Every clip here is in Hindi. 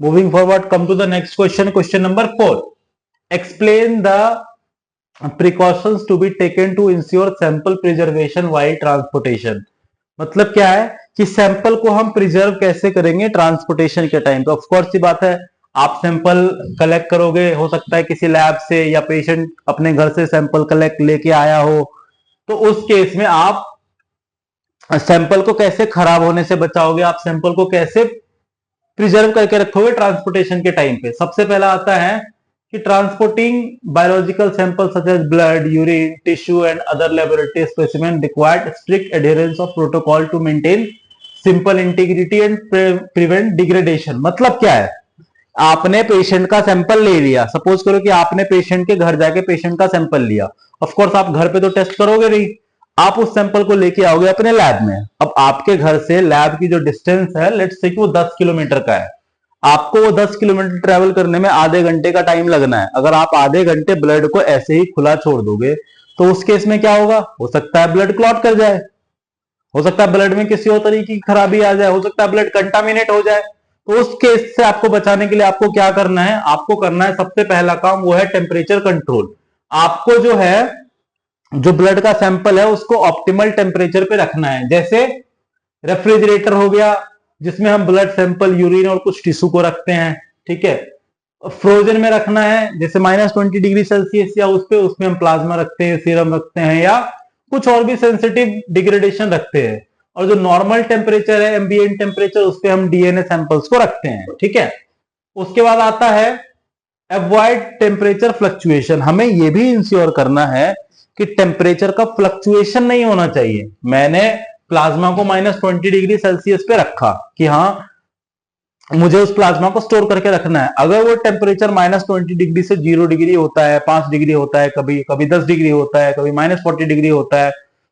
Moving forward, come to the next question. Question number 4. Explain the precautions to be taken to ensure sample preservation while transportation. मतलब क्या है कि सैंपल को हम प्रिजर्व कैसे करेंगे ट्रांसपोर्टेशन के टाइम पे। ऑफ कोर्स ये बात है, आप सैंपल कलेक्ट करोगे, हो सकता है किसी लैब से या पेशेंट अपने घर से सैंपल कलेक्ट लेके आया हो, तो उस केस में आप सैंपल को कैसे खराब होने से बचाओगे, आप सैंपल को कैसे प्रिजर्व करके रखोगे ट्रांसपोर्टेशन के टाइम पे। सबसे पहला आता है कि transporting biological sample such as blood, urine, tissue and other laboratory specimen required strict adherence of protocol to maintain sample integrity and prevent degradation. मतलब क्या है, आपने पेशेंट का सैंपल ले लिया, सपोज करो कि आपने पेशेंट के घर जाके पेशेंट का सैंपल लिया। ऑफ कोर्स आप घर पे तो टेस्ट करोगे नहीं, आप उस सैंपल को लेके आओगे अपने लैब में। अब आपके घर से लैब की जो डिस्टेंस है, लेट्स से कि वो 10 किलोमीटर का है, आपको वो 10 किलोमीटर ट्रेवल करने में आधे घंटे का टाइम लगना है। अगर आप आधे घंटे ब्लड को ऐसे ही खुला छोड़ दोगे तो उस केस में क्या होगा, हो सकता है ब्लड क्लॉट कर जाए, हो सकता है ब्लड में किसी और तरीके की खराबी आ जाए, हो सकता है ब्लड कंटामिनेट हो जाए। तो उस केस से आपको बचाने के लिए आपको क्या करना है, आपको करना है सबसे पहला काम वो है टेम्परेचर कंट्रोल। आपको जो है, जो ब्लड का सैंपल है उसको ऑप्टिमल टेम्परेचर पे रखना है। जैसे रेफ्रिजरेटर हो गया जिसमें हम ब्लड सैंपल, यूरिन और कुछ टिश्यू को रखते हैं, ठीक है। फ्रोजन में रखना है जैसे -20 डिग्री सेल्सियस या उसमें हम प्लाज्मा रखते हैं, सीरम रखते हैं या कुछ और भी सेंसिटिव डिग्रेडेशन रखते हैं। और जो नॉर्मल टेम्परेचर है, एम्बिएंट टेम्परेचर, उस पर हम डीएनए सैंपल्स को रखते हैं, ठीक है। उसके बाद आता है अवॉइड टेम्परेचर फ्लक्चुएशन। हमें यह भी इंश्योर करना है कि टेम्परेचर का फ्लक्चुएशन नहीं होना चाहिए। मैंने प्लाज्मा को -20 डिग्री सेल्सियस पे रखा कि हाँ मुझे उस प्लाज्मा को स्टोर करके रखना है। अगर वो टेम्परेचर -20 डिग्री से 0 डिग्री होता है, 5 डिग्री होता है, कभी कभी 10 डिग्री होता है, कभी -40 डिग्री होता है,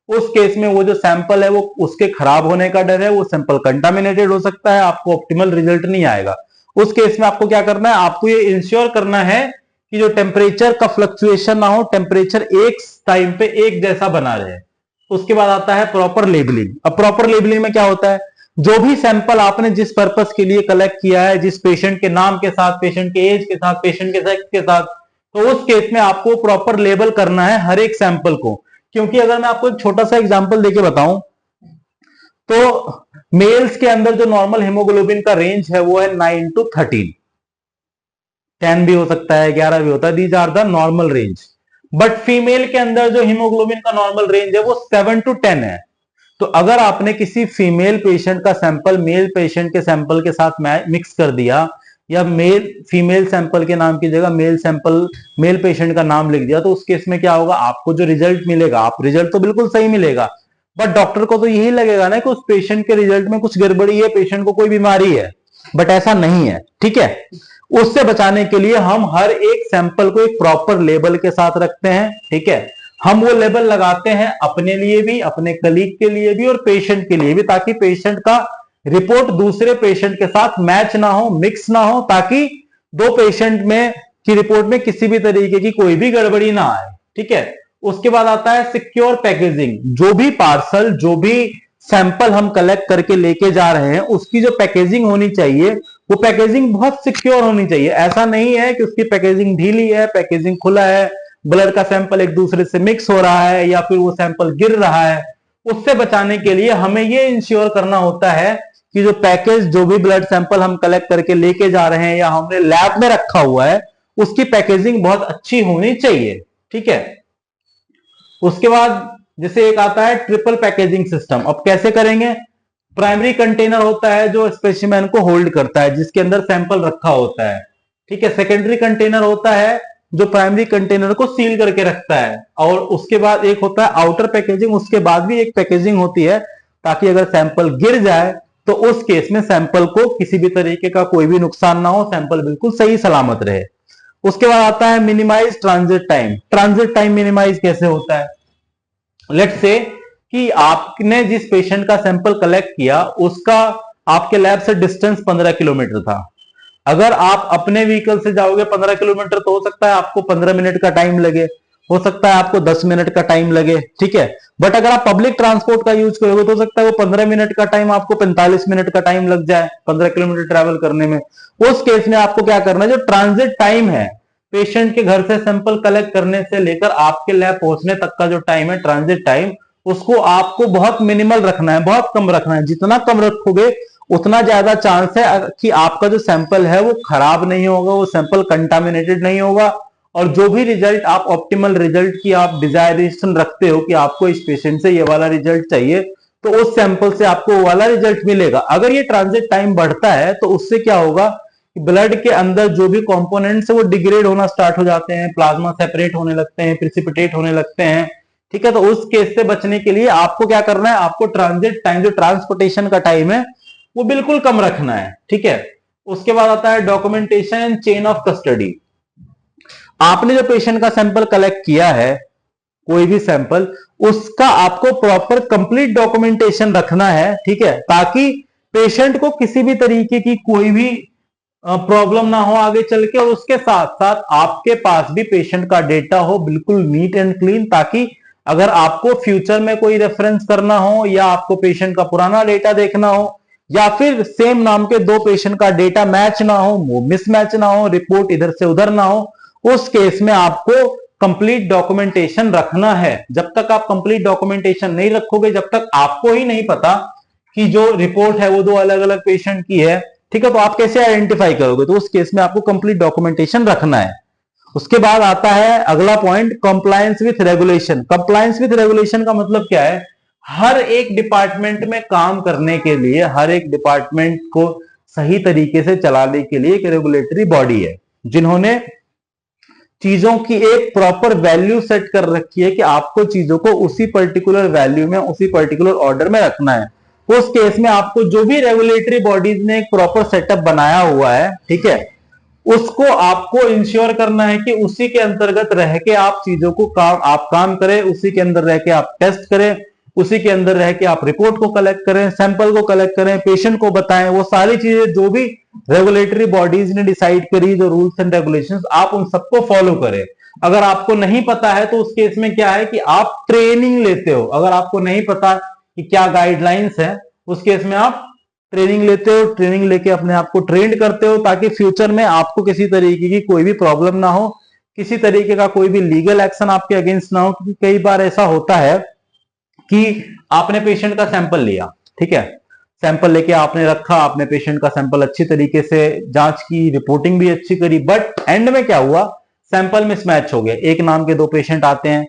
उस केस में वो जो सैंपल है वो उसके खराब होने का डर है, वो सैंपल कंटामिनेटेड हो सकता है, आपको ऑप्टिमल रिजल्ट नहीं आएगा। उस केस में आपको क्या करना है, आपको ये इंश्योर करना है कि जो टेम्परेचर का फ्लक्चुएशन ना हो, टेम्परेचर एक टाइम पे एक जैसा बना रहे। उसके बाद आता है प्रॉपर लेबलिंग। अब प्रॉपर लेबलिंग में क्या होता है, जो भी सैंपल आपने जिस पर्पस के लिए कलेक्ट किया है, जिस पेशेंट के नाम के साथ, पेशेंट के एज के साथ, पेशेंट के सेक्स के साथ, तो उस केस में आपको प्रॉपर लेबल करना है हर एक सैंपल को। क्योंकि अगर मैं आपको एक छोटा सा एग्जांपल देके बताऊं तो मेल्स के अंदर जो नॉर्मल हेमोग्लोबिन का रेंज है वो है 9 to 13, 10 भी हो सकता है, 11 भी होता है, these are the normal range. But female के अंदर जो हीमोग्लोबिन का नॉर्मल रेंज है वो 7 to 10 है। तो अगर आपने किसी फीमेल पेशेंट का सैंपल मेल पेशेंट के सैंपल के साथ मिक्स कर दिया, या मेल फीमेल सैंपल के नाम की जगह मेल पेशेंट का नाम लिख दिया, तो उस केस में क्या होगा, आपको जो रिजल्ट मिलेगा, आप रिजल्ट तो बिल्कुल सही मिलेगा, बट डॉक्टर को तो यही लगेगा ना कि उस पेशेंट के रिजल्ट में कुछ गड़बड़ी है, पेशेंट को कोई बीमारी है, बट ऐसा नहीं है, ठीक है। उससे बचाने के लिए हम हर एक सैंपल को एक प्रॉपर लेबल के साथ रखते हैं, ठीक है। हम वो लेबल लगाते हैं अपने लिए भी, अपने कलीग के लिए भी और पेशेंट के लिए भी, ताकि पेशेंट का रिपोर्ट दूसरे पेशेंट के साथ मैच ना हो, मिक्स ना हो, ताकि दो पेशेंट में की रिपोर्ट में किसी भी तरीके की कोई भी गड़बड़ी ना आए, ठीक है। उसके बाद आता है सिक्योर पैकेजिंग। जो भी पार्सल, जो भी सैंपल हम कलेक्ट करके लेके जा रहे हैं, उसकी जो पैकेजिंग होनी चाहिए वो पैकेजिंग बहुत सिक्योर होनी चाहिए। ऐसा नहीं है कि उसकी पैकेजिंग ढीली है, पैकेजिंग खुला है, ब्लड का सैंपल एक दूसरे से मिक्स हो रहा है या फिर वो सैंपल गिर रहा है। उससे बचाने के लिए हमें ये इंश्योर करना होता है कि जो पैकेज, जो भी ब्लड सैंपल हम कलेक्ट करके लेके जा रहे हैं या हमने लैब में रखा हुआ है, उसकी पैकेजिंग बहुत अच्छी होनी चाहिए, ठीक है। उसके बाद जैसे एक आता है ट्रिपल पैकेजिंग सिस्टम। अब कैसे करेंगे, प्राइमरी कंटेनर होता है जो स्पेसिमेन को होल्ड करता है, जिसके अंदर सैंपल रखा होता है, ठीक है। सेकेंडरी कंटेनर होता है जो प्राइमरी कंटेनर को सील करके रखता है, और उसके बाद एक होता है आउटर पैकेजिंग। उसके बाद भी एक पैकेजिंग होती है ताकि अगर सैंपल गिर जाए तो उस केस में सैंपल को किसी भी तरीके का कोई भी नुकसान ना हो, सैंपल बिल्कुल सही सलामत रहे। उसके बाद आता है minimize transit time. Transit time minimize कैसे होता है, लेट्स से कि आपने जिस पेशेंट का सैंपल कलेक्ट किया उसका आपके लैब से डिस्टेंस 15 किलोमीटर था। अगर आप अपने व्हीकल से जाओगे 15 किलोमीटर तो हो सकता है आपको 15 मिनट का टाइम लगे, हो सकता है आपको 10 मिनट का टाइम लगे, ठीक है। बट अगर आप पब्लिक ट्रांसपोर्ट का यूज करोगे तो हो सकता है वो 15 मिनट का टाइम आपको 45 मिनट का टाइम लग जाए 15 किलोमीटर ट्रेवल करने में। उस केस में आपको क्या करना है, जो ट्रांजिट टाइम है पेशेंट के घर से सैंपल कलेक्ट करने से लेकर आपके लैब पहुंचने तक का जो टाइम है ट्रांजिट टाइम, उसको आपको बहुत मिनिमल रखना है, बहुत कम रखना है। जितना कम रखोगे उतना ज्यादा चांस है कि आपका जो सैंपल है वो खराब नहीं होगा, वो सैंपल कंटामिनेटेड नहीं होगा, और जो भी रिजल्ट आप ऑप्टिमल रिजल्ट की आप डिजायरेशन रखते हो कि आपको इस पेशेंट से ये वाला रिजल्ट चाहिए, तो उस सैंपल से आपको वो वाला रिजल्ट मिलेगा। अगर ये ट्रांजिट टाइम बढ़ता है तो उससे क्या होगा कि ब्लड के अंदर जो भी कंपोनेंट्स है वो डिग्रेड होना स्टार्ट हो जाते हैं, प्लाज्मा सेपरेट होने लगते हैं, प्रिसिपिटेट होने लगते हैं, ठीक है। तो उस केस से बचने के लिए आपको क्या करना है, आपको ट्रांजिट टाइम जो ट्रांसपोर्टेशन का टाइम है वो बिल्कुल कम रखना है, ठीक है। उसके बाद आता है documentation and chain of custody. आपने जो पेशेंट का सैंपल कलेक्ट किया है, कोई भी सैंपल, उसका आपको प्रॉपर कंप्लीट डॉक्यूमेंटेशन रखना है, ठीक है, ताकि पेशेंट को किसी भी तरीके की कोई भी प्रॉब्लम ना हो आगे चल के, और उसके साथ साथ आपके पास भी पेशेंट का डेटा हो बिल्कुल नीट एंड क्लीन, ताकि अगर आपको फ्यूचर में कोई रेफरेंस करना हो या आपको पेशेंट का पुराना डेटा देखना हो या फिर सेम नाम के दो पेशेंट का डेटा मैच ना हो, वो मिसमैच ना हो, रिपोर्ट इधर से उधर ना हो, उस केस में आपको कंप्लीट डॉक्यूमेंटेशन रखना है। जब तक आप कंप्लीट डॉक्यूमेंटेशन नहीं रखोगे, जब तक आपको ही नहीं पता कि जो रिपोर्ट है वो दो अलग अलग पेशेंट की है, ठीक है, तो आप कैसे आइडेंटिफाई करोगे, तो उस केस में आपको कंप्लीट डॉक्यूमेंटेशन रखना है। उसके बाद आता है अगला point, compliance with regulation. Compliance with regulation का मतलब क्या है, हर एक डिपार्टमेंट में काम करने के लिए, हर एक डिपार्टमेंट को सही तरीके से चलाने के लिए एक रेगुलेटरी बॉडी है, जिन्होंने चीजों की एक प्रॉपर वैल्यू सेट कर रखी है कि आपको चीजों को उसी पर्टिकुलर वैल्यू में, उसी पर्टिकुलर ऑर्डर में रखना है। उस केस में आपको जो भी रेगुलेटरी बॉडीज ने एक प्रॉपर सेटअप बनाया हुआ है, ठीक है, उसको आपको इंश्योर करना है कि उसी के अंतर्गत रह के आप चीजों को आप काम करें, उसी के अंदर रह के आप टेस्ट करें, उसी के अंदर रह के आप रिपोर्ट को कलेक्ट करें, सैंपल को कलेक्ट करें, पेशेंट को बताएं, वो सारी चीजें जो भी रेगुलेटरी बॉडीज ने डिसाइड करी, जो रूल्स एंड रेगुलेशंस, आप उन सबको फॉलो करें। अगर आपको नहीं पता है तो उस केस में क्या है कि आप ट्रेनिंग लेते हो। अगर आपको नहीं पता कि क्या गाइडलाइंस है, उस केस में आप ट्रेनिंग लेते हो, ट्रेनिंग लेके अपने आप को ट्रेंड करते हो, ताकि फ्यूचर में आपको किसी तरीके की कोई भी प्रॉब्लम ना हो, किसी तरीके का कोई भी लीगल एक्शन आपके अगेंस्ट ना हो। क्योंकि कई बार ऐसा होता है कि आपने पेशेंट का सैंपल लिया, ठीक है, सैंपल लेके आपने रखा, आपने पेशेंट का सैंपल अच्छी तरीके से जांच की, रिपोर्टिंग भी अच्छी करी, बट एंड में क्या हुआ, सैंपल मिसमैच हो गया, एक नाम के दो पेशेंट आते हैं,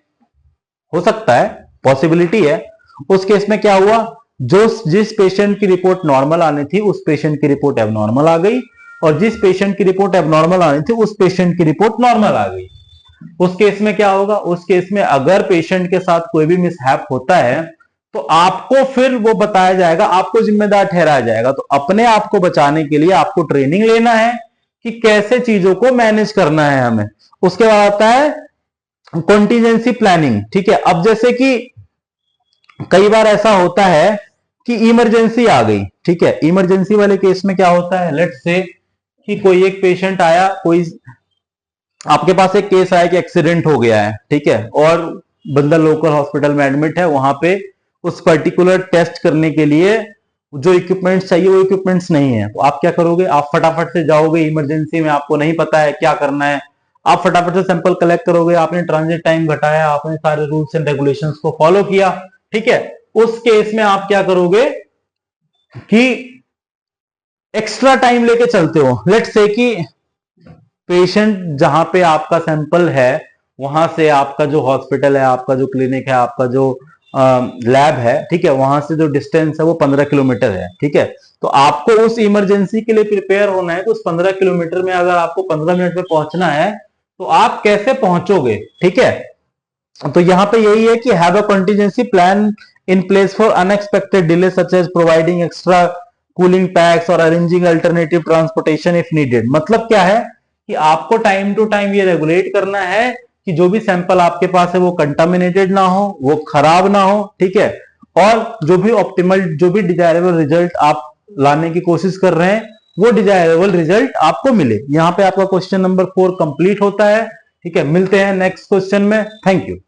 हो सकता है, पॉसिबिलिटी है। उस केस में क्या हुआ, जो जिस पेशेंट की रिपोर्ट नॉर्मल आनी थी उस पेशेंट की रिपोर्ट एबनॉर्मल आ गई, और जिस पेशेंट की रिपोर्ट एबनॉर्मल आनी थी उस पेशेंट की रिपोर्ट नॉर्मल आ गई। उस केस में क्या होगा, उस केस में अगर पेशेंट के साथ कोई भी मिसहैप होता है तो आपको फिर वो बताया जाएगा, आपको जिम्मेदार ठहराया जाएगा। तो अपने आप को बचाने के लिए आपको ट्रेनिंग लेना है कि कैसे चीजों को मैनेज करना है हमें। उसके बाद आता है कॉन्टीजेंसी प्लानिंग, ठीक है। अब जैसे कि कई बार ऐसा होता है कि इमरजेंसी आ गई, ठीक है, इमरजेंसी वाले केस में क्या होता है, लेट्स से कि कोई एक पेशेंट आया, कोई आपके पास एक केस आया कि एक्सीडेंट हो गया है, ठीक है, और बंदा लोकल हॉस्पिटल में एडमिट है, वहां पे उस पर्टिकुलर टेस्ट करने के लिए जो इक्विपमेंट्स चाहिए वो इक्विपमेंट्स नहीं है। तो आप क्या करोगे, आप फटाफट से जाओगे, इमरजेंसी में आपको नहीं पता है क्या करना है, आप फटाफट से सैंपल कलेक्ट करोगे, आपने ट्रांजिट टाइम घटाया, आपने सारे रूल्स एंड रेगुलेशंस को फॉलो किया, ठीक है। उस केस में आप क्या करोगे कि एक्स्ट्रा टाइम लेके चलते हो। लेट्स से कि पेशेंट जहां पे आपका सैंपल है वहां से आपका जो हॉस्पिटल है, आपका जो क्लिनिक है, आपका जो लैब है, ठीक है, वहां से जो डिस्टेंस है वो 15 किलोमीटर है, ठीक है। तो आपको उस इमरजेंसी के लिए प्रिपेयर होना है, तो उस 15 किलोमीटर में अगर आपको 15 मिनट में पहुंचना है तो आप कैसे पहुंचोगे, ठीक है। तो यहां पे यही है कि have a contingency plan in place for unexpected delay such as providing extra cooling packs और arranging alternative transportation if needed. मतलब क्या है कि आपको टाइम टू टाइम ये रेगुलेट करना है कि जो भी सैंपल आपके पास है वो कंटामिनेटेड ना हो, वो खराब ना हो, ठीक है, और जो भी ऑप्टिमल, जो भी डिजायरेबल रिजल्ट आप लाने की कोशिश कर रहे हैं वो डिजायरेबल रिजल्ट आपको मिले। यहां पे आपका क्वेश्चन नंबर 4 कंप्लीट होता है। ठीक है, मिलते हैं नेक्स्ट क्वेश्चन में। Thank you.